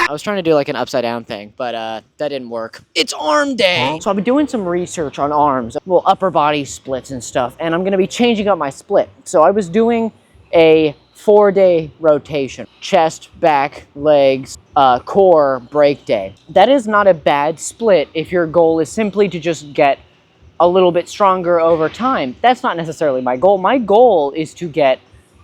I was trying to do like an upside down thing, but that didn't work. It's arm day. So I've been doing some research on arms, well, upper body splits and stuff, and I'm gonna be changing up my split. So I was doing a 4-day rotation: chest, back, legs, core, break day. That is not a bad split if your goal is simply to just get a little bit stronger over time. That's not necessarily my goal. My goal is to get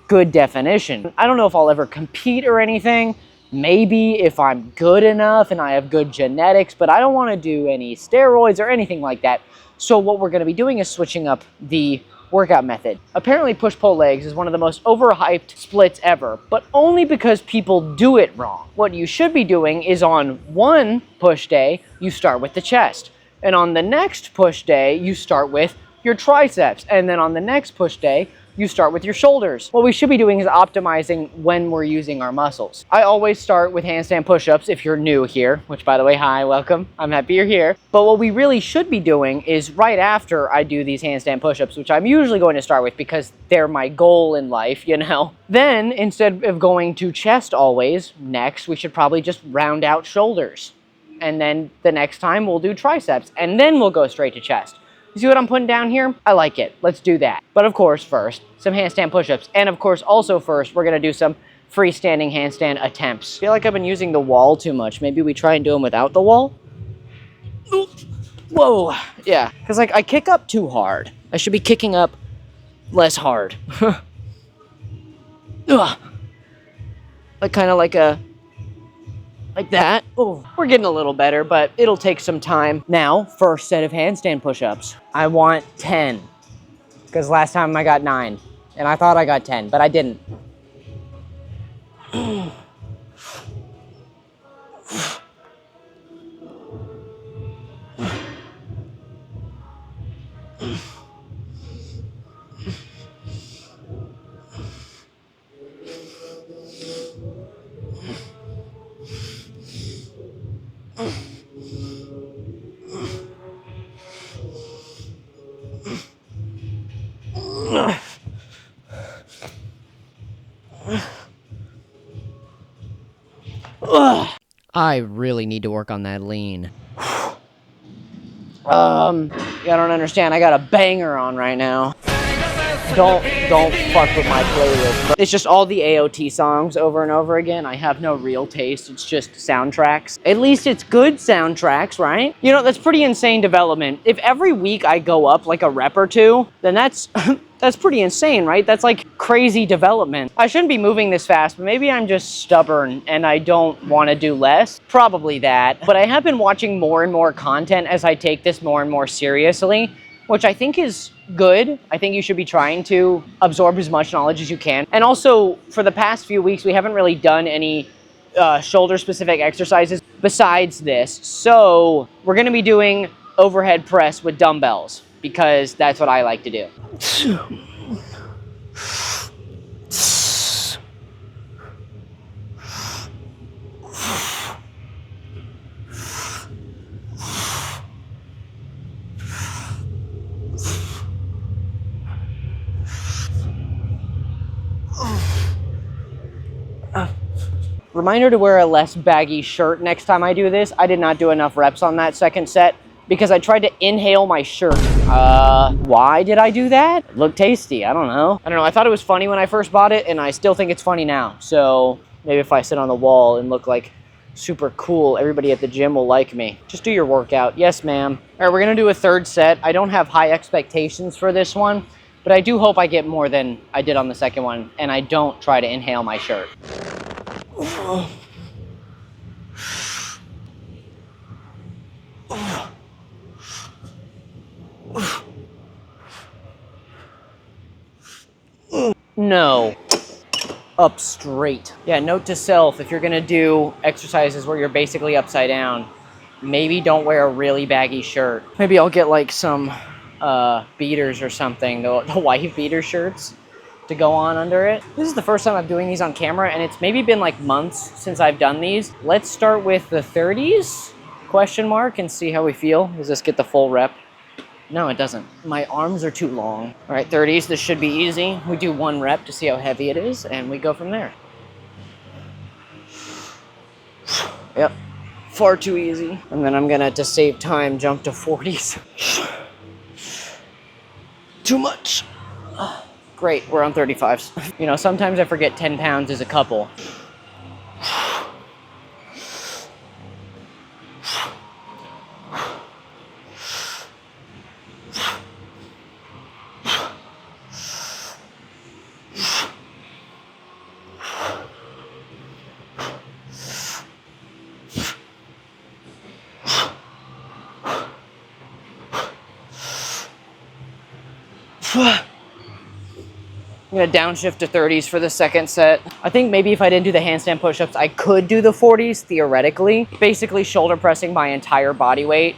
good definition. I don't know if I'll ever compete or anything. Maybe if I'm good enough and I have good genetics, but I don't want to do any steroids or anything like that. So what we're going to be doing is switching up the workout method. Apparently push-pull legs is one of the most overhyped splits ever, but only because people do it wrong. What you should be doing is on one push day, you start with the chest. And on the next push day, you start with your triceps. And then on the next push day, you start with your shoulders. What we should be doing is optimizing when we're using our muscles. I always start with handstand push-ups if you're new here, which by the way, hi, welcome. I'm happy you're here. But what we really should be doing is right after I do these handstand push-ups, which I'm usually going to start with because they're my goal in life, you know. Then instead of going to chest always, next we should probably just round out shoulders. And then the next time we'll do triceps, and then we'll go straight to chest. You see what I'm putting down here? I like it. Let's do that. But of course, first, some handstand push-ups. And of course, also first, we're gonna do some freestanding handstand attempts. I feel like I've been using the wall too much. Maybe we try and do them without the wall? Whoa, yeah. Because like I kick up too hard. I should be kicking up less hard. Like kind of like a, like that. Oh, we're getting a little better, but it'll take some time. Now, first set of handstand push-ups. I want 10, because last time I got 9, and I thought I got 10, but I didn't. I really need to work on that lean. You don't understand. I got a banger on right now. Don't fuck with my playlist. It's just all the AOT songs over and over again. I have no real taste. It's just soundtracks. At least it's good soundtracks, right? You know, that's pretty insane development. If every week I go up like a rep or two, then that's that's pretty insane, right? That's like crazy development. I shouldn't be moving this fast, but maybe I'm just stubborn and I don't want to do less. Probably that. But I have been watching more and more content as I take this more and more seriously, which I think is good. I think you should be trying to absorb as much knowledge as you can. And also, for the past few weeks, we haven't really done any shoulder-specific exercises besides this. So we're going to be doing overhead press with dumbbells, because that's what I like to do. Reminder to wear a less baggy shirt next time I do this. I did not do enough reps on that second set because I tried to inhale my shirt. Why did I do that? It looked tasty, I don't know. I thought it was funny when I first bought it, and I still think it's funny now. So maybe if I sit on the wall and look like super cool, everybody at the gym will like me. Just do your workout. Yes, ma'am. All right, we're gonna do a third set. I don't have high expectations for this one, but I do hope I get more than I did on the second one, and I don't try to inhale my shirt. No. Up straight. Yeah, note to self, if you're gonna do exercises where you're basically upside down, maybe don't wear a really baggy shirt. Maybe I'll get like some beaters or something, the wife beater shirts to go on under it. This is the first time I'm doing these on camera, and it's maybe been like months since I've done these. Let's start with the 30s, question mark, and see how we feel. Does this get the full rep? No, it doesn't. My arms are too long. All right, 30s, this should be easy. We do 1 rep to see how heavy it is, and we go from there. Yep, far too easy. And then I'm gonna, to save time, jump to 40s. Too much. Great, we're on 35s. You know, sometimes I forget 10 pounds is a couple. I'm gonna downshift to 30s for the second set. I think maybe if I didn't do the handstand push-ups, I could do the 40s theoretically. Basically, shoulder pressing my entire body weight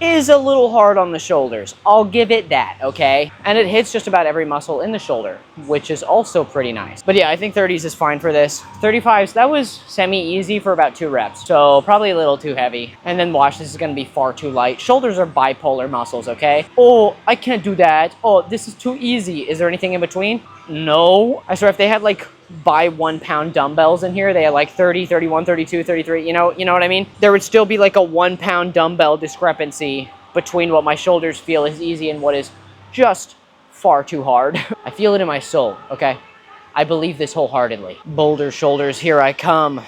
is a little hard on the shoulders. I'll give it that, okay? And it hits just about every muscle in the shoulder, which is also pretty nice. But yeah, I think 30s is fine for this. 35s, that was semi-easy for about 2 reps, so probably a little too heavy. And then watch, this is gonna be far too light. Shoulders are bipolar muscles, okay? Oh, I can't do that. Oh, this is too easy. Is there anything in between? No. I swear, if they had like by 1 pound dumbbells in here, they had like 30, 31, 32, 33, you know what I mean? There would still be like a 1 pound dumbbell discrepancy between what my shoulders feel is easy and what is just far too hard. I feel it in my soul, okay? I believe this wholeheartedly. Boulder shoulders, here I come.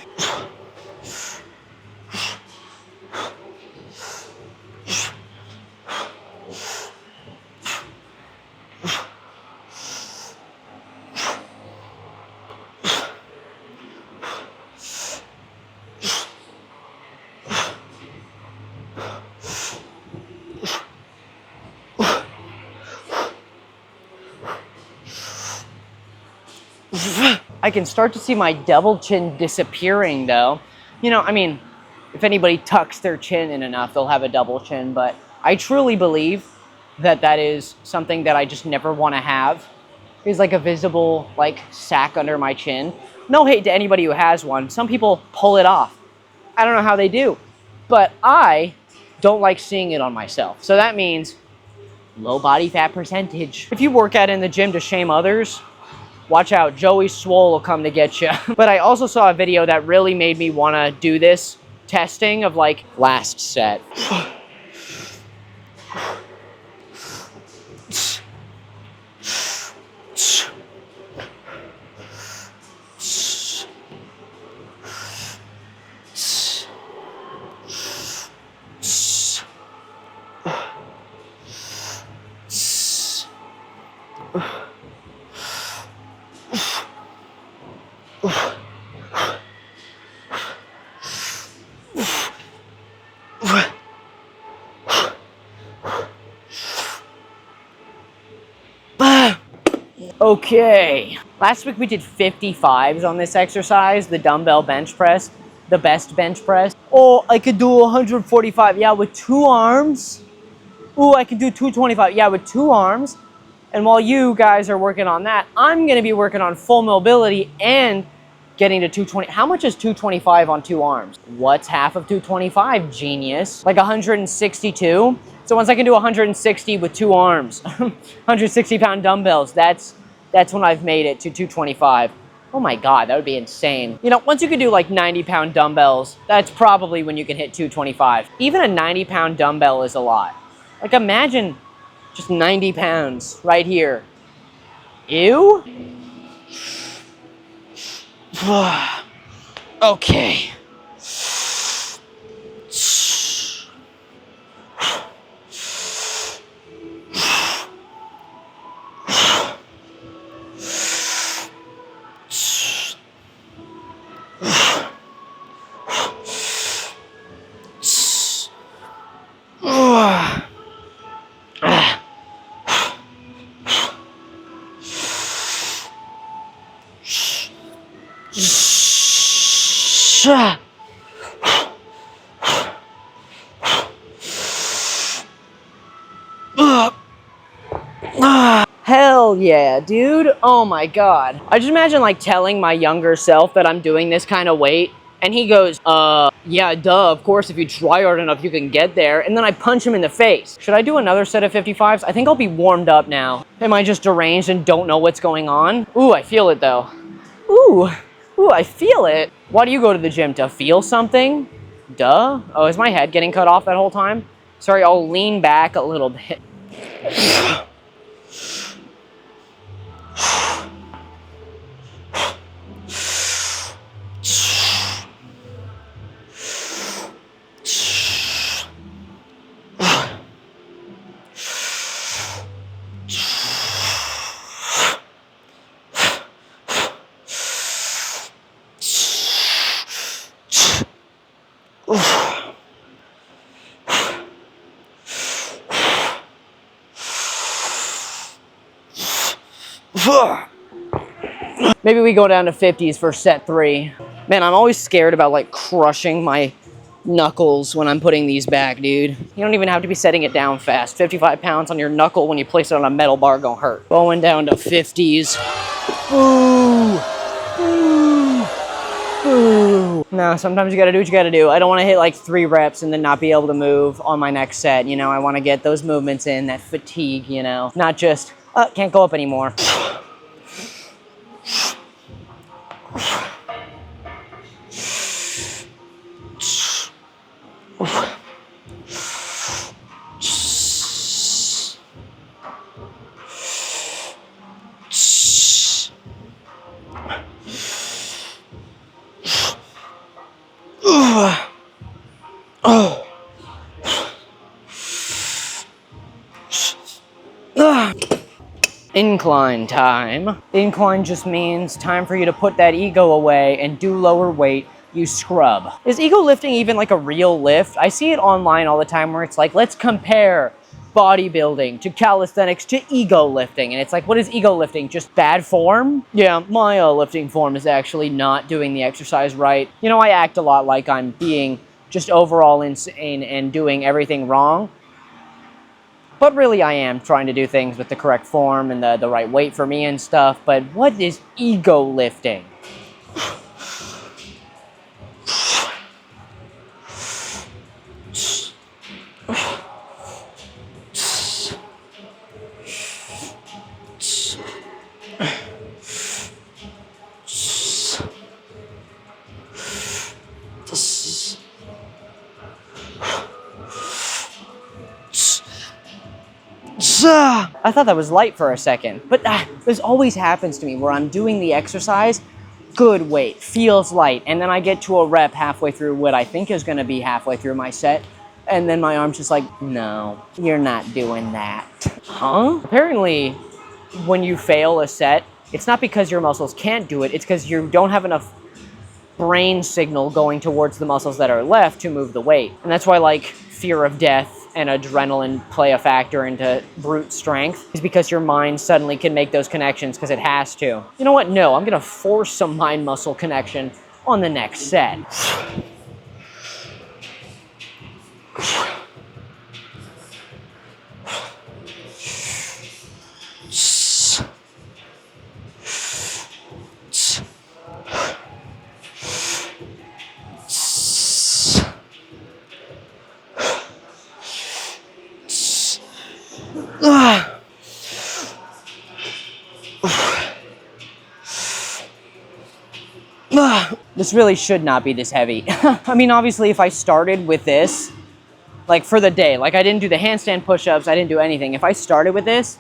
I can start to see my double chin disappearing though. You know, I mean, if anybody tucks their chin in enough, they'll have a double chin, but I truly believe that that is something that I just never want to have. Is like a visible like sack under my chin. No hate to anybody who has one. Some people pull it off. I don't know how they do, but I don't like seeing it on myself. So that means low body fat percentage. If you work out in the gym to shame others, watch out, Joey Swole will come to get you. But I also saw a video that really made me want to do this testing of like last set. Okay, last week we did 55s on this exercise, the dumbbell bench press, the best bench press. Oh, I could do 145, yeah, with 2 arms. Ooh, I could do 225, yeah, with 2 arms. And while you guys are working on that, I'm gonna be working on full mobility and getting to 220. How much is 225 on 2 arms? What's half of 225, genius? Like 162? So once I can do 160 with 2 arms, 160 pound dumbbells, that's when I've made it to 225. Oh my God, that would be insane. You know, once you can do like 90 pound dumbbells, that's probably when you can hit 225. Even a 90 pound dumbbell is a lot. Like imagine just 90 pounds right here. Ew. Okay. Hell yeah, dude. Oh my God. I just imagine like telling my younger self that I'm doing this kind of weight and he goes, yeah, duh, of course, if you try hard enough, you can get there. And then I punch him in the face. Should I do another set of 55s? I think I'll be warmed up now. Am I just deranged and don't know what's going on? Ooh, I feel it though. Ooh, I feel it. Why do you go to the gym? To feel something? Duh. Oh, is my head getting cut off that whole time? Sorry, I'll lean back a little bit. Maybe we go down to 50s for set 3. Man, I'm always scared about like crushing my knuckles when I'm putting these back, dude. You don't even have to be setting it down fast. 55 pounds on your knuckle when you place it on a metal bar gonna hurt. Going down to 50s. Ooh. Ooh. Ooh. No, sometimes you gotta do what you gotta do. I don't wanna hit like 3 reps and then not be able to move on my next set. You know, I wanna get those movements in, that fatigue, you know, not just, can't go up anymore. Incline time. Incline just means time for you to put that ego away and do lower weight. You scrub. Is ego lifting even like a real lift? I see it online all the time where it's like, let's compare bodybuilding to calisthenics to ego lifting. And it's like, what is ego lifting? Just bad form? Yeah, my lifting form is actually not doing the exercise right. You know, I act a lot like I'm being just overall insane and doing everything wrong. But really, I am trying to do things with the correct form and the right weight for me and stuff. But what is ego lifting? I thought that was light for a second, but this always happens to me where I'm doing the exercise, good weight, feels light, and then I get to a rep halfway through what I think is going to be halfway through my set, and then my arm's just like, no, you're not doing that. Huh? Apparently, when you fail a set, it's not because your muscles can't do it, it's because you don't have enough brain signal going towards the muscles that are left to move the weight. And that's why, like, fear of death and adrenaline play a factor into brute strength, is because your mind suddenly can make those connections because it has to. You know what? No, I'm gonna force some mind-muscle connection on the next set. This really should not be this heavy. I mean, obviously, if I started with this, like for the day, like I didn't do the handstand push-ups, I didn't do anything. If I started with this,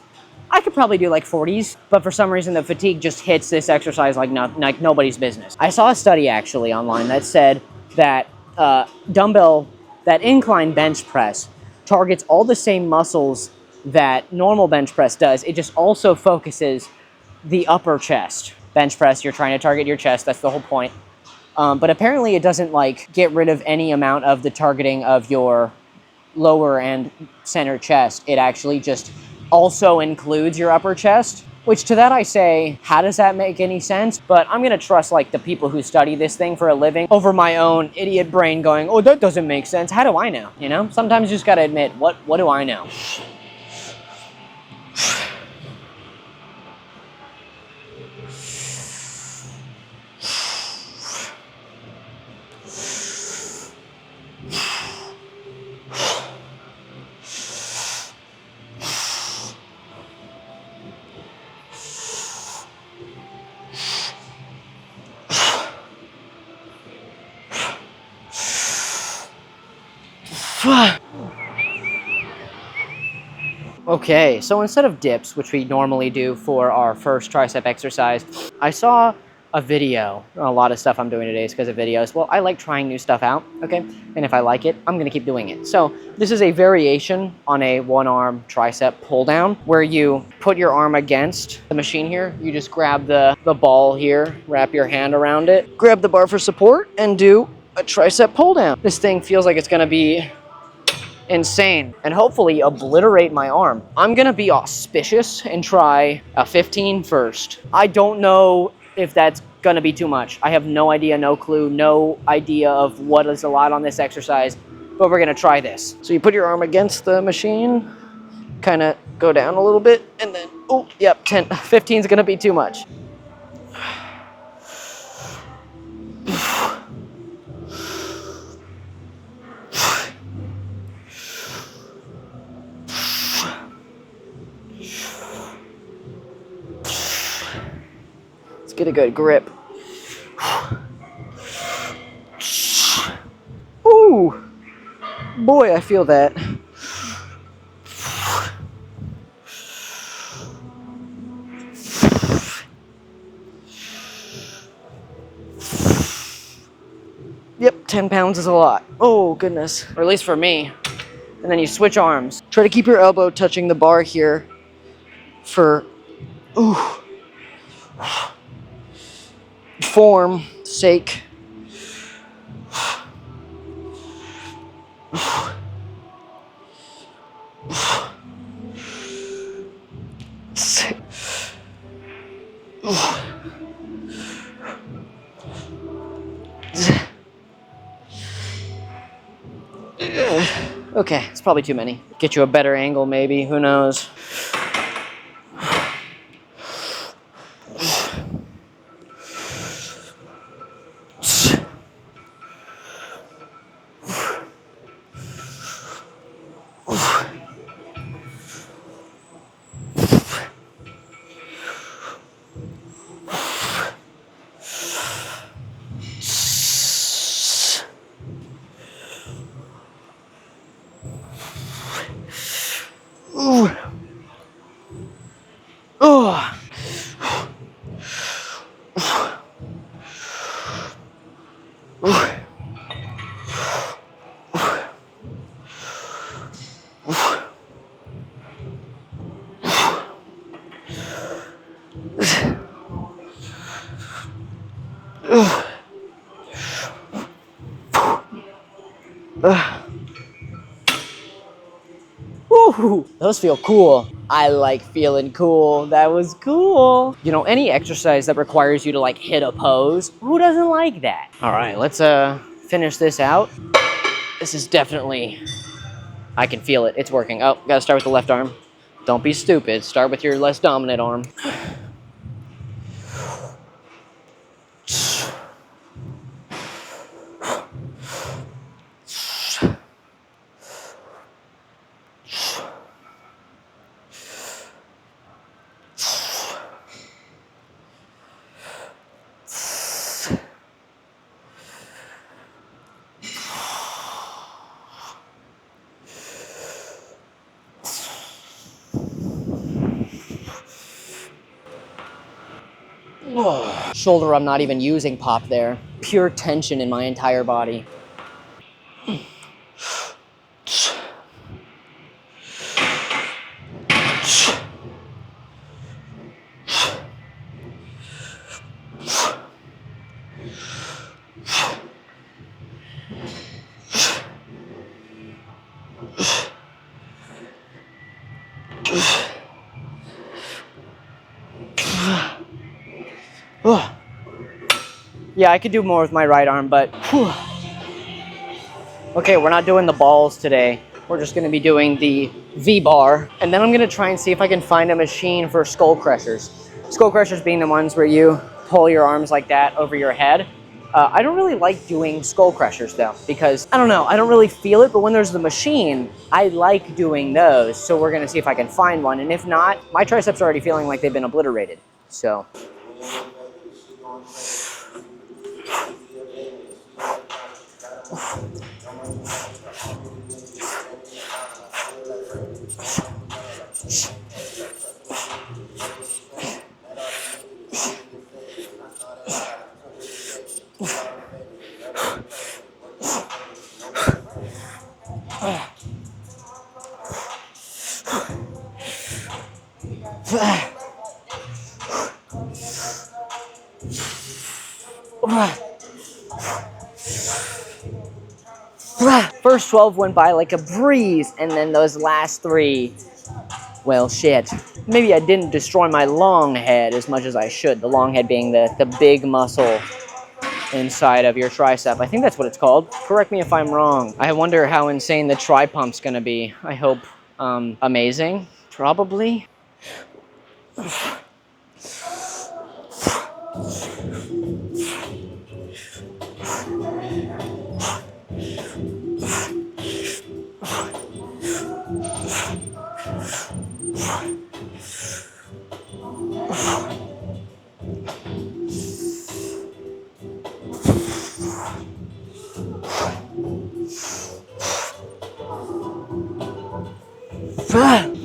I could probably do like 40s, but for some reason the fatigue just hits this exercise like nobody's business. I saw a study actually online that said that that incline bench press targets all the same muscles that normal bench press does. It just also focuses the upper chest. Bench press, you're trying to target your chest, that's the whole point. But apparently it doesn't like get rid of any amount of the targeting of your lower and center chest. It actually just also includes your upper chest, which to that I say, how does that make any sense? But I'm gonna trust like the people who study this thing for a living over my own idiot brain going, oh, that doesn't make sense. How do I know? You know, sometimes you just gotta admit, what do I know? Okay, so instead of dips, which we normally do for our first tricep exercise, I saw a video. A lot of stuff I'm doing today is because of videos. Well, I like trying new stuff out, okay? And if I like it, I'm gonna keep doing it. So this is a variation on a one-arm tricep pull down where you put your arm against the machine here. You just grab the ball here, wrap your hand around it, grab the bar for support, and do a tricep pull down. This thing feels like it's gonna be insane and hopefully obliterate my arm. I'm gonna be auspicious and try a 15 first. I don't know if that's gonna be too much. I have no idea, no clue, no idea of what is allowed on this exercise, but we're gonna try this. So you put your arm against the machine, kind of go down a little bit, and then, oh, yep, 15 is gonna be too much. Get a good grip. Ooh, boy, I feel that. Yep, 10 pounds is a lot. Oh, goodness. Or at least for me. And then you switch arms. Try to keep your elbow touching the bar here for, ooh, form sake. Okay, it's probably too many. Get you a better angle maybe, who knows. Ooh. Oh. Woo, those feel cool. I like feeling cool. That was cool. You know, any exercise that requires you to like hit a pose, who doesn't like that? All right, let's finish this out. This is definitely, I can feel it. It's working. Oh, gotta start with the left arm. Don't be stupid. Start with your less dominant arm. Shoulder, I'm not even using pop there. Pure tension in my entire body. Yeah, I could do more with my right arm, but whew. Okay, we're not doing the balls today. We're just gonna be doing the V-bar, and then I'm gonna try and see if I can find a machine for skull crushers. Skull crushers being the ones where you pull your arms like that over your head. I don't really like doing skull crushers though, because I don't know, I don't really feel it, but when there's the machine, I like doing those. So we're gonna see if I can find one, and if not, my triceps are already feeling like they've been obliterated, so. First 12 went by like a breeze, and then those last 3, well, shit. Maybe I didn't destroy my long head as much as I should. The long head being the big muscle inside of your tricep. I think that's what it's called. Correct me if I'm wrong. I wonder how insane the tri pump's gonna be. I hope amazing, probably.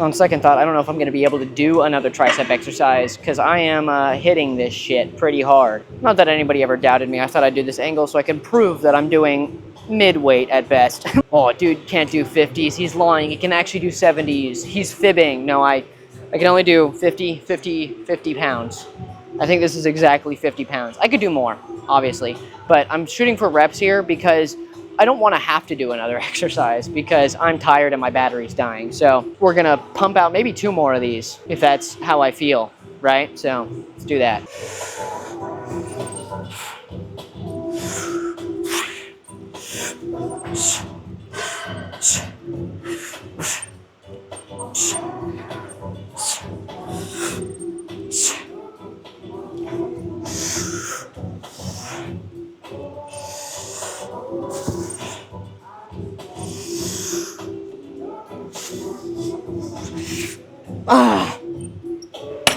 On second thought, I don't know if I'm going to be able to do another tricep exercise because I am hitting this shit pretty hard. Not that anybody ever doubted me. I thought I'd do this angle so I can prove that I'm doing mid-weight at best. Oh, dude can't do 50s. He's lying. He can actually do 70s. He's fibbing. No, I can only do 50 pounds. I think this is exactly 50 pounds. I could do more, obviously, but I'm shooting for reps here because I don't want to have to do another exercise because I'm tired and my battery's dying. So we're gonna pump out maybe 2 more of these if that's how I feel, right? So let's do that.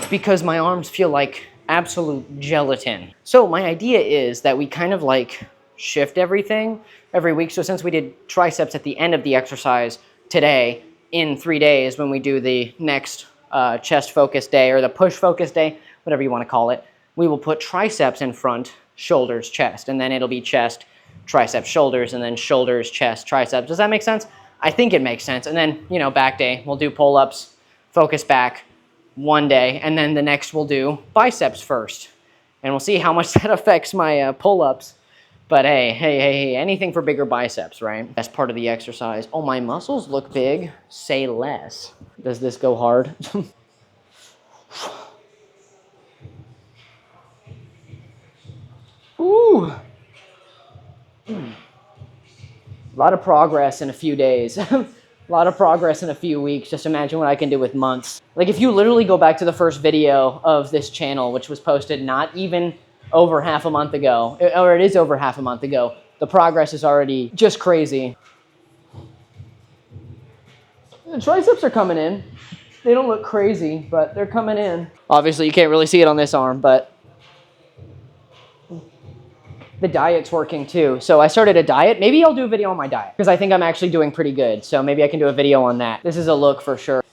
Because my arms feel like absolute gelatin. So my idea is that we kind of like shift everything every week. So since we did triceps at the end of the exercise today, in 3 days when we do the next chest focus day or the push focus day, whatever you want to call it, we will put triceps in front, shoulders, chest, and then it'll be chest, triceps, shoulders, and then shoulders, chest, triceps. Does that make sense? I think it makes sense. And then, you know, back day, we'll do pull-ups, focus back, 1 day, and then the next we'll do biceps first. And we'll see how much that affects my pull-ups. But hey, anything for bigger biceps, right? That's part of the exercise. Oh, my muscles look big. Say less. Does this go hard? Ooh. A lot of progress in a few days. A lot of progress in a few weeks. Just imagine what I can do with months. Like if you literally go back to the first video of this channel, which was posted not even over half a month ago, or it is over half a month ago, the progress is already just crazy. The triceps are coming in. They don't look crazy, but they're coming in. Obviously, you can't really see it on this arm, but the diet's working too. So I started a diet. Maybe I'll do a video on my diet because I think I'm actually doing pretty good. So maybe I can do a video on that. This is a look for sure.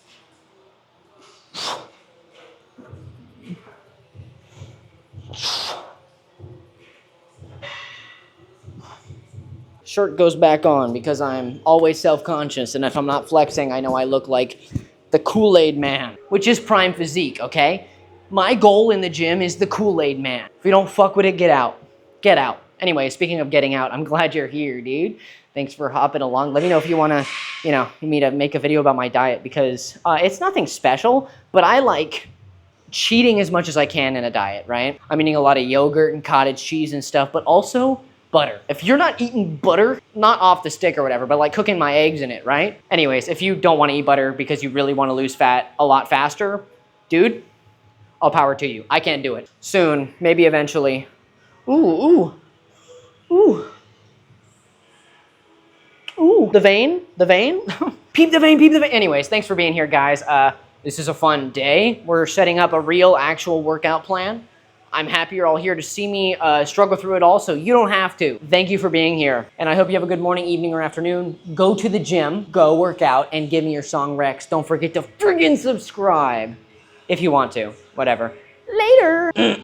Shirt goes back on because I'm always self-conscious, and if I'm not flexing, I know I look like the Kool-Aid man, which is prime physique, okay? My goal in the gym is the Kool-Aid man. If you don't fuck with it, get out. Get out. Anyway, speaking of getting out, I'm glad you're here, dude. Thanks for hopping along. Let me know if you want to, me to make a video about my diet because it's nothing special, but I like cheating as much as I can in a diet, right? I'm eating a lot of yogurt and cottage cheese and stuff, but also butter. If you're not eating butter, not off the stick or whatever, but like cooking my eggs in it, right? Anyways, if you don't want to eat butter because you really want to lose fat a lot faster, dude, all power to you. I can't do it. Soon, maybe eventually. Ooh. The vein. Peep the vein. Anyways, thanks for being here, guys. This is a fun day. We're setting up a real, actual workout plan. I'm happy you're all here to see me struggle through it all, so you don't have to. Thank you for being here. And I hope you have a good morning, evening, or afternoon. Go to the gym, go work out, and give me your song Rex. Don't forget to friggin' subscribe if you want to. Whatever. Later.